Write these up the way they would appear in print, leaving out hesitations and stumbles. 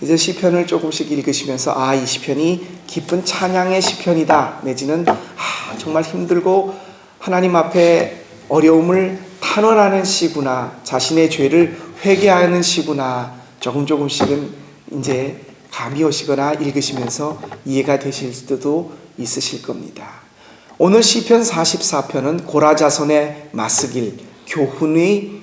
이제 시편을 조금씩 읽으시면서 이 시편이 기쁜 찬양의 시편이다, 내지는 정말 힘들고 하나님 앞에 어려움을 탄원하는 시구나, 자신의 죄를 회개하는 시구나, 조금씩은 이제 감이 오시거나 읽으시면서 이해가 되실 수도 있으실 겁니다. 오늘 시편 44편은 고라자손의 마스길, 교훈의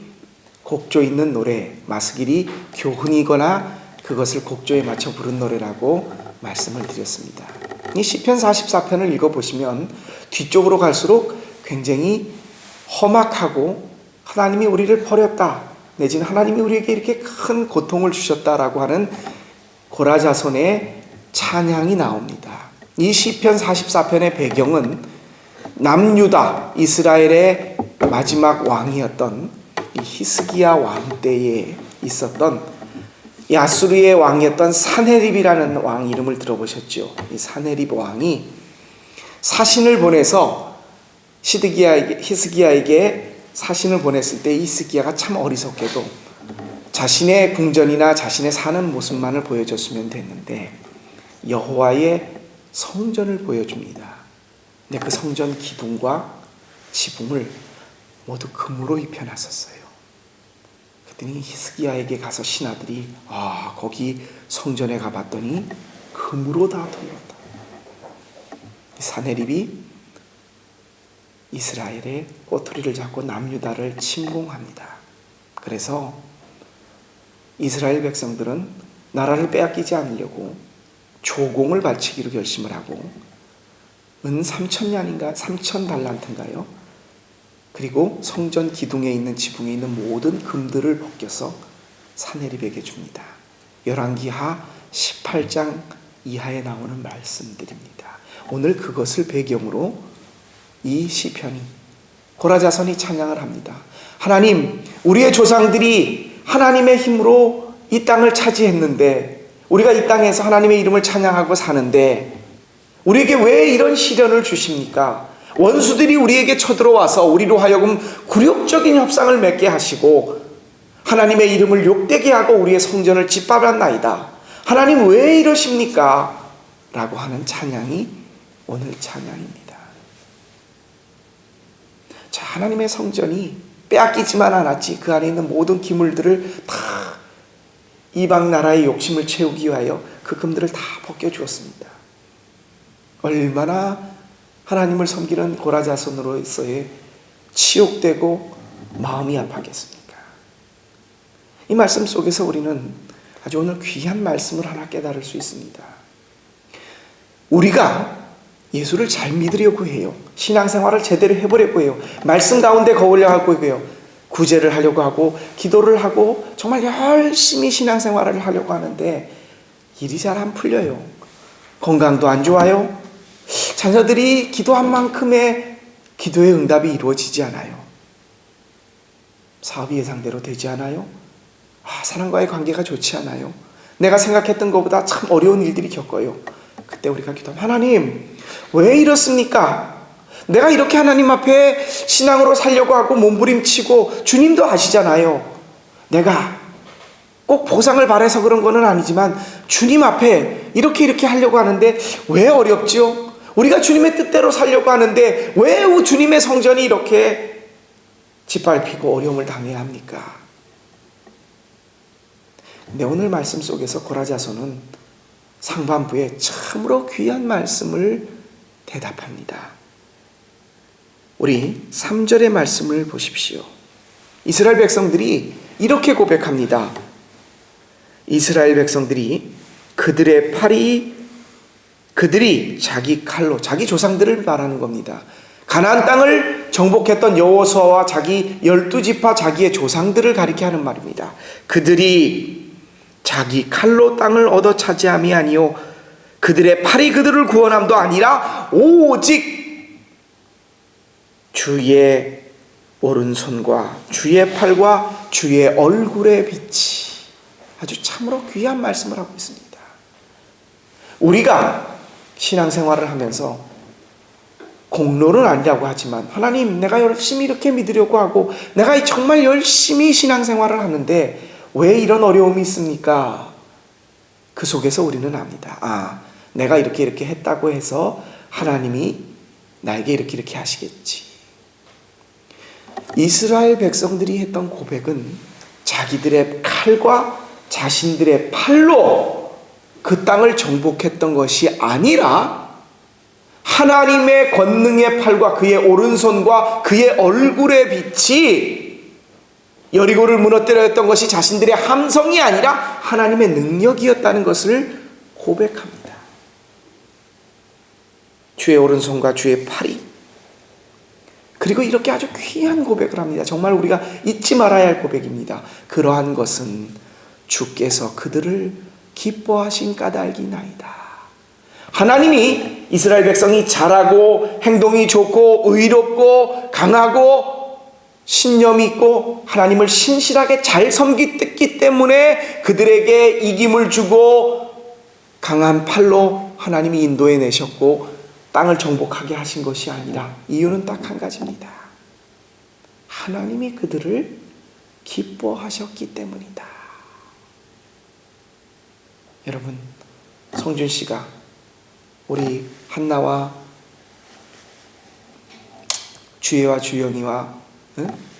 곡조 있는 노래, 마스길이 교훈이거나 그것을 곡조에 맞춰 부른 노래라고 말씀을 드렸습니다. 이 시편 44편을 읽어보시면 뒤쪽으로 갈수록 굉장히 험악하고 하나님이 우리를 버렸다, 내지는 하나님이 우리에게 이렇게 큰 고통을 주셨다라고 하는 고라자손의 찬양이 나옵니다. 이 시편 44편의 배경은 남유다 이스라엘의 마지막 왕이었던 이 히스기야 왕 때에 있었던 이 아수르의 왕이었던 사네립이라는 왕 이름을 들어보셨죠? 이 사네립 왕이 사신을 보내서 히스기야에게 사신을 보냈을 때 히스기야가 참 어리석게도 자신의 궁전이나 자신의 사는 모습만을 보여줬으면 됐는데 여호와의 성전을 보여줍니다. 근데 그 성전 기둥과 지붕을 모두 금으로 입혀놨었어요. 그랬더니 히스기야에게 가서 신하들이 거기 성전에 가봤더니 금으로 다 돌렸다. 사네립이 이스라엘의 꼬투리를 잡고 남유다를 침공합니다. 그래서 이스라엘 백성들은 나라를 빼앗기지 않으려고 조공을 바치기로 결심을 하고 은 3,000냥인가 3,000달란트인가요? 그리고 성전 기둥에 있는 지붕에 있는 모든 금들을 벗겨서 사네립에게 줍니다. 열왕기하 18장 이하에 나오는 말씀들입니다. 오늘 그것을 배경으로 이 시편이 고라자손이 찬양을 합니다. 하나님, 우리의 조상들이 하나님의 힘으로 이 땅을 차지했는데, 우리가 이 땅에서 하나님의 이름을 찬양하고 사는데 우리에게 왜 이런 시련을 주십니까? 원수들이 우리에게 쳐들어와서 우리로 하여금 굴욕적인 협상을 맺게 하시고 하나님의 이름을 욕되게 하고 우리의 성전을 짓밟았나이다. 하나님 왜 이러십니까? 라고 하는 찬양이 오늘 찬양입니다. 자, 하나님의 성전이 빼앗기지만 않았지, 그 안에 있는 모든 기물들을 다 이방 나라의 욕심을 채우기 위하여 그 금들을 다 벗겨주었습니다. 얼마나 하나님을 섬기는 고라자손으로서의 치욕되고 마음이 아파하겠습니까? 이 말씀 속에서 우리는 아주 오늘 귀한 말씀을 하나 깨달을 수 있습니다. 우리가 예수를 잘 믿으려고 해요. 신앙생활을 제대로 해보려고 해요. 말씀 가운데 거우려 하고 해요. 구제를 하려고 하고 기도를 하고 정말 열심히 신앙생활을 하려고 하는데 일이 잘 안 풀려요. 건강도 안 좋아요. 자녀들이 기도한 만큼의 기도의 응답이 이루어지지 않아요. 사업이 예상대로 되지 않아요. 사람과의 관계가 좋지 않아요. 내가 생각했던 것보다 참 어려운 일들이 겪어요. 그때 우리가 기도하면 하나님 왜 이렇습니까? 내가 이렇게 하나님 앞에 신앙으로 살려고 하고 몸부림치고 주님도 아시잖아요. 내가 꼭 보상을 바라서 그런 건 아니지만 주님 앞에 이렇게 하려고 하는데 왜 어렵죠? 우리가 주님의 뜻대로 살려고 하는데 왜 주님의 성전이 이렇게 짓밟히고 어려움을 당해야 합니까? 근데 오늘 말씀 속에서 고라자손은 상반부에 참으로 귀한 말씀을 대답합니다. 우리 3절의 말씀을 보십시오. 이스라엘 백성들이 이렇게 고백합니다. 이스라엘 백성들이 그들이 자기 칼로, 자기 조상들을 말하는 겁니다. 가나안 땅을 정복했던 여호수아와 자기 12지파 자기의 조상들을 가리켜 하는 말입니다. 그들이 자기 칼로 땅을 얻어 차지함이 아니요 그들의 팔이 그들을 구원함도 아니라 오직 주의 오른손과 주의 팔과 주의 얼굴의 빛이, 아주 참으로 귀한 말씀을 하고 있습니다. 우리가 신앙생활을 하면서 공로는 아니라고 하지만 하나님 내가 열심히 이렇게 믿으려고 하고 내가 정말 열심히 신앙생활을 하는데 왜 이런 어려움이 있습니까? 그 속에서 우리는 압니다. 내가 이렇게 했다고 해서 하나님이 나에게 이렇게 하시겠지. 이스라엘 백성들이 했던 고백은 자기들의 칼과 자신들의 팔로 그 땅을 정복했던 것이 아니라 하나님의 권능의 팔과 그의 오른손과 그의 얼굴의 빛이 여리고를 무너뜨려 했던 것이 자신들의 함성이 아니라 하나님의 능력이었다는 것을 고백합니다. 주의 오른손과 주의 팔이, 그리고 이렇게 아주 귀한 고백을 합니다. 정말 우리가 잊지 말아야 할 고백입니다. 그러한 것은 주께서 그들을 기뻐하신 까닭이나이다. 하나님이 이스라엘 백성이 잘하고 행동이 좋고 의롭고 강하고 신념이 있고 하나님을 신실하게 잘 섬겼기 때문에 그들에게 이김을 주고 강한 팔로 하나님이 인도해 내셨고 땅을 정복하게 하신 것이 아니라 이유는 딱 한 가지입니다. 하나님이 그들을 기뻐하셨기 때문이다. 여러분, 성준 씨가 우리 한나와 주혜와 주영이와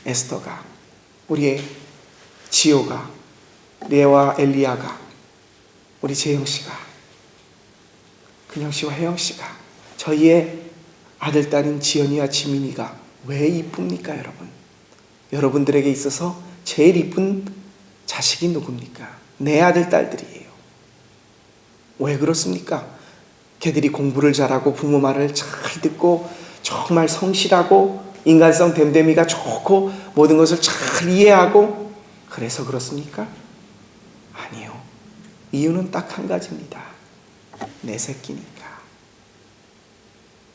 에스더가, 우리의 지호가, 레와 엘리야가, 우리 재영 씨가, 근영 씨와 혜영 씨가, 저희의 아들, 딸인 지연이와 지민이가 왜 이쁩니까, 여러분? 여러분들에게 있어서 제일 이쁜 자식이 누굽니까? 내 아들, 딸들이에요. 왜 그렇습니까? 걔들이 공부를 잘하고 부모 말을 잘 듣고 정말 성실하고 인간성 됨됨이가 좋고 모든 것을 잘 이해하고 그래서 그렇습니까? 아니요. 이유는 딱 한 가지입니다. 내 새끼니까.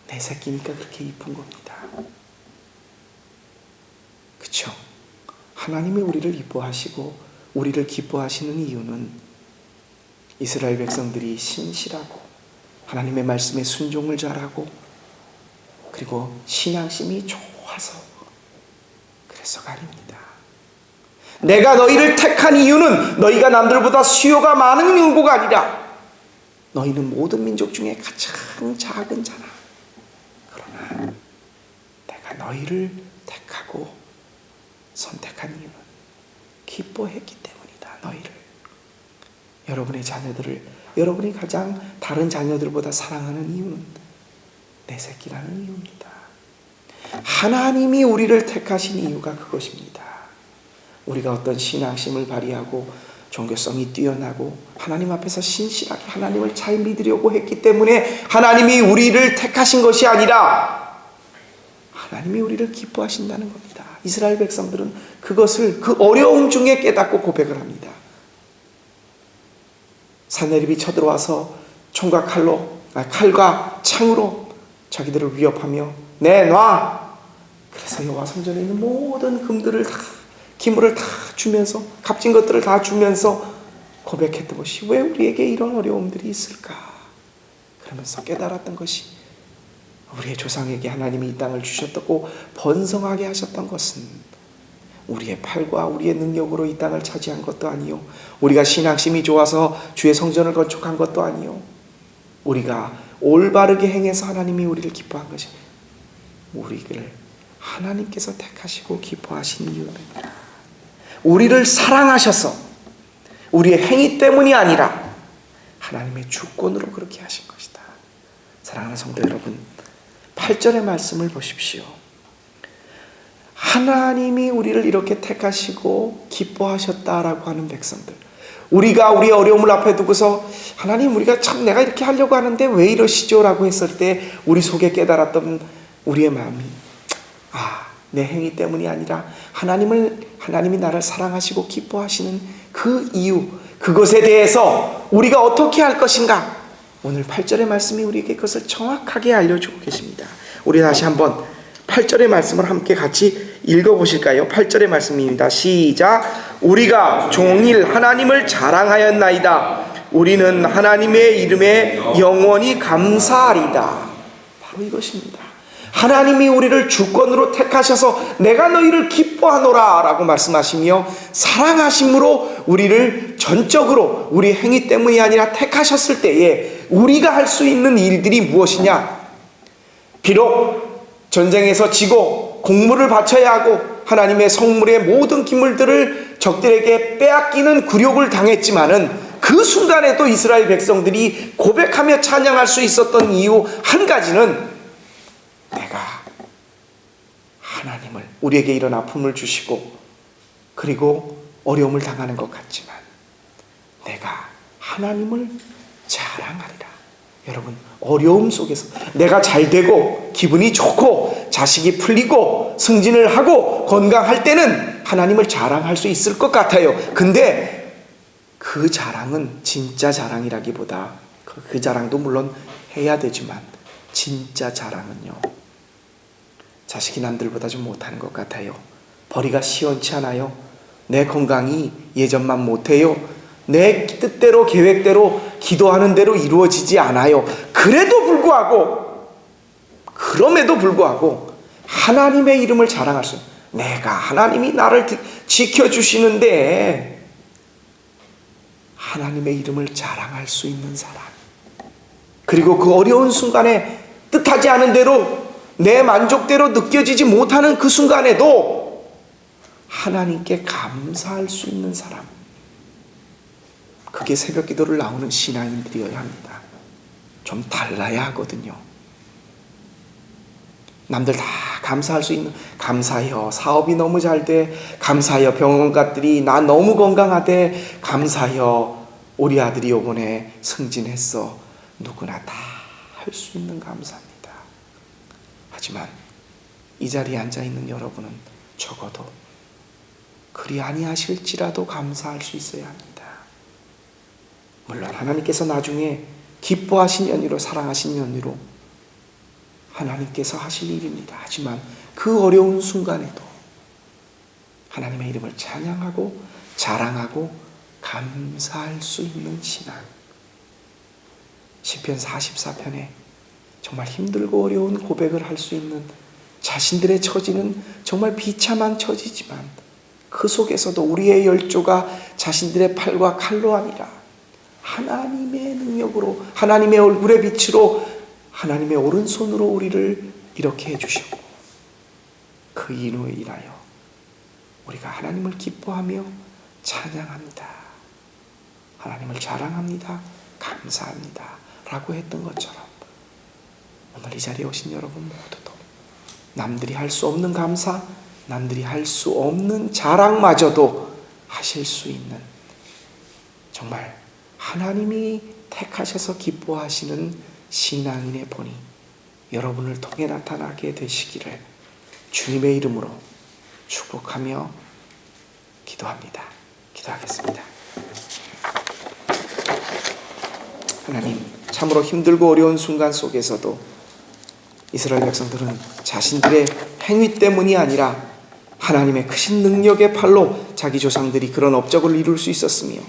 내 새끼니까 그렇게 이쁜 겁니다. 그쵸? 하나님이 우리를 이뻐하시고 우리를 기뻐하시는 이유는 이스라엘 백성들이 신실하고 하나님의 말씀에 순종을 잘하고 그리고 신앙심이 좋아서 그래서가 아닙니다. 내가 너희를 택한 이유는 너희가 남들보다 수요가 많은 명부가 아니라 너희는 모든 민족 중에 가장 작은 자나. 그러나 내가 너희를 택하고 선택한 이유는 기뻐했기 때문이다. 너희를, 여러분의 자녀들을, 여러분이 가장 다른 자녀들보다 사랑하는 이유는 내 새끼라는 이유입니다. 하나님이 우리를 택하신 이유가 그것입니다. 우리가 어떤 신앙심을 발휘하고 종교성이 뛰어나고 하나님 앞에서 신실하게 하나님을 잘 믿으려고 했기 때문에 하나님이 우리를 택하신 것이 아니라 하나님이 우리를 기뻐하신다는 겁니다. 이스라엘 백성들은 그것을 그 어려움 중에 깨닫고 고백을 합니다. 산헤립이 쳐들어와서 총과 칼과 창으로 자기들을 위협하며 내놔. 그래서 여호와 성전에 있는 모든 금들을 다, 기물을 다 주면서, 값진 것들을 다 주면서 고백했던 것이 왜 우리에게 이런 어려움들이 있을까? 그러면서 깨달았던 것이 우리의 조상에게 하나님이 이 땅을 주셨고 번성하게 하셨던 것은 우리의 팔과 우리의 능력으로 이 땅을 차지한 것도 아니요, 우리가 신앙심이 좋아서 주의 성전을 건축한 것도 아니요, 우리가 올바르게 행해서 하나님이 우리를 기뻐한 것이, 우리를 하나님께서 택하시고 기뻐하신 이유입니다. 우리를 사랑하셔서 우리의 행위 때문이 아니라 하나님의 주권으로 그렇게 하신 것이다. 사랑하는 성도 여러분, 8절의 말씀을 보십시오. 하나님이 우리를 이렇게 택하시고 기뻐하셨다라고 하는 백성들, 우리가 우리의 어려움을 앞에 두고서 하나님, 우리가 참 내가 이렇게 하려고 하는데 왜 이러시죠? 라고 했을 때 우리 속에 깨달았던 우리의 마음이, 내 행위 때문이 아니라 하나님이 나를 사랑하시고 기뻐하시는 그 이유, 그것에 대해서 우리가 어떻게 할 것인가, 오늘 8절의 말씀이 우리에게 그것을 정확하게 알려주고 계십니다. 우리 다시 한번 8절의 말씀을 함께 같이 읽어보실까요? 8절의 말씀입니다. 시작. 우리가 종일 하나님을 자랑하였나이다. 우리는 하나님의 이름에 영원히 감사하리다. 바로 이것입니다. 하나님이 우리를 주권으로 택하셔서 내가 너희를 기뻐하노라 라고 말씀하시며 사랑하심으로 우리를 전적으로 우리 행위 때문이 아니라 택하셨을 때에 우리가 할 수 있는 일들이 무엇이냐? 비록 전쟁에서 지고 공물을 바쳐야 하고 하나님의 성물의 모든 기물들을 적들에게 빼앗기는 굴욕을 당했지만은 그 순간에도 이스라엘 백성들이 고백하며 찬양할 수 있었던 이유 한 가지는 내가 하나님을, 우리에게 이런 아픔을 주시고 그리고 어려움을 당하는 것 같지만 내가 하나님을 자랑하리라. 여러분, 어려움 속에서 내가 잘 되고 기분이 좋고 자식이 풀리고 승진을 하고 건강할 때는 하나님을 자랑할 수 있을 것 같아요. 근데 그 자랑은 진짜 자랑이라기보다 그 자랑도 물론 해야 되지만 진짜 자랑은요, 자식이 남들보다 좀 못하는 것 같아요. 벌이가 시원치 않아요. 내 건강이 예전만 못해요. 내 뜻대로 계획대로 기도하는 대로 이루어지지 않아요. 그럼에도 불구하고 하나님의 이름을 자랑할 수 있어요. 내가 하나님이 나를 지켜주시는데 하나님의 이름을 자랑할 수 있는 사람, 그리고 그 어려운 순간에 뜻하지 않은 대로 내 만족대로 느껴지지 못하는 그 순간에도 하나님께 감사할 수 있는 사람, 그게 새벽 기도를 나오는 신앙인들이어야 합니다. 좀 달라야 하거든요. 남들 다 감사할 수 있는, 감사해요 사업이 너무 잘 돼, 감사해요 병원 갔더니 나 너무 건강하대, 감사해요 우리 아들이 요번에 승진했어, 누구나 다 할 수 있는 감사입니다. 하지만 이 자리에 앉아있는 여러분은 적어도 그리 아니하실지라도 감사할 수 있어야 합니다. 물론 하나님께서 나중에 기뻐하신 연유로, 사랑하신 연유로 하나님께서 하실 일입니다. 하지만 그 어려운 순간에도 하나님의 이름을 찬양하고 자랑하고 감사할 수 있는 신앙. 시편 44편에 정말 힘들고 어려운 고백을 할 수 있는, 자신들의 처지는 정말 비참한 처지지만 그 속에서도 우리의 열조가 자신들의 팔과 칼로 아니라 하나님의 능력으로, 하나님의 얼굴의 빛으로, 하나님의 오른손으로 우리를 이렇게 해주셨고 그 인후에 인하여 우리가 하나님을 기뻐하며 찬양합니다. 하나님을 자랑합니다. 감사합니다. 라고 했던 것처럼 오늘 이 자리에 오신 여러분 모두도 남들이 할 수 없는 감사, 남들이 할 수 없는 자랑마저도 하실 수 있는, 정말 하나님이 택하셔서 기뻐하시는 신앙인의 본이 여러분을 통해 나타나게 되시기를 주님의 이름으로 축복하며 기도합니다. 기도하겠습니다. 하나님, 참으로 힘들고 어려운 순간 속에서도 이스라엘 백성들은 자신들의 행위 때문이 아니라 하나님의 크신 능력의 팔로 자기 조상들이 그런 업적을 이룰 수 있었으며,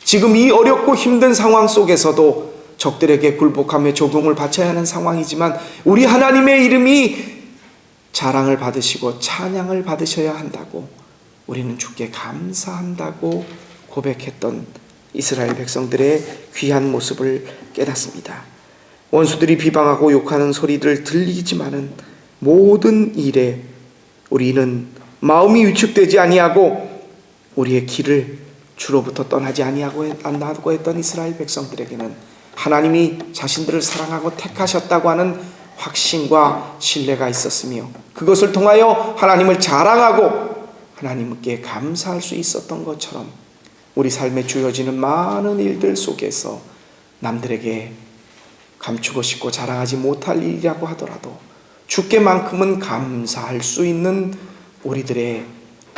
지금 이 어렵고 힘든 상황 속에서도 적들에게 굴복하며 조공을 바쳐야 하는 상황이지만 우리 하나님의 이름이 자랑을 받으시고 찬양을 받으셔야 한다고, 우리는 주께 감사한다고 고백했던 이스라엘 백성들의 귀한 모습을 깨닫습니다. 원수들이 비방하고 욕하는 소리들 들리지만은 모든 일에 우리는 마음이 위축되지 아니하고 우리의 길을 주로부터 떠나지 아니하고 했던 이스라엘 백성들에게는 하나님이 자신들을 사랑하고 택하셨다고 하는 확신과 신뢰가 있었으며, 그것을 통하여 하나님을 자랑하고 하나님께 감사할 수 있었던 것처럼 우리 삶에 주어지는 많은 일들 속에서 남들에게 감추고 싶고 자랑하지 못할 일이라고 하더라도 주께만큼은 감사할 수 있는 우리들의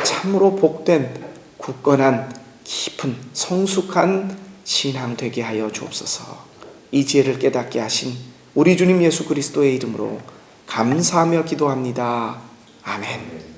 참으로 복된 굳건한 깊은 성숙한 신앙 되게 하여 주옵소서. 이 지혜를 깨닫게 하신 우리 주님 예수 그리스도의 이름으로 감사하며 기도합니다. 아멘.